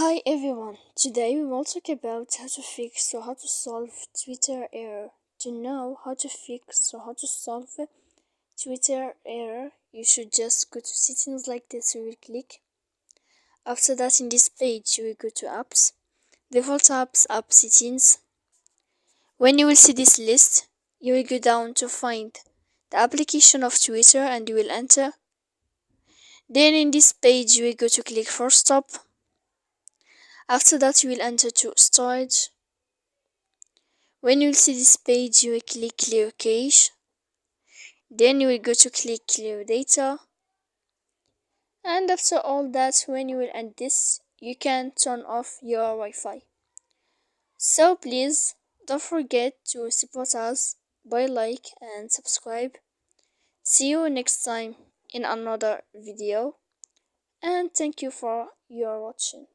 Hi everyone, today we will talk about how to fix or how to solve Twitter error. To know how to fix or how to solve Twitter error, you should just go to settings like this. You will click. After that, in this page, you will go to apps, default apps, app settings. When you will see this list, you will go down to find the application of Twitter and you will enter. Then in this page, you will go to click for stop. After that, you will enter to storage. When you will see this page, you will click clear cache. Then you will go to click clear data. And after all that, when you will end this, you can turn off your Wi-Fi. So please don't forget to support us by like and subscribe. See you next time in another video. And thank you for your watching.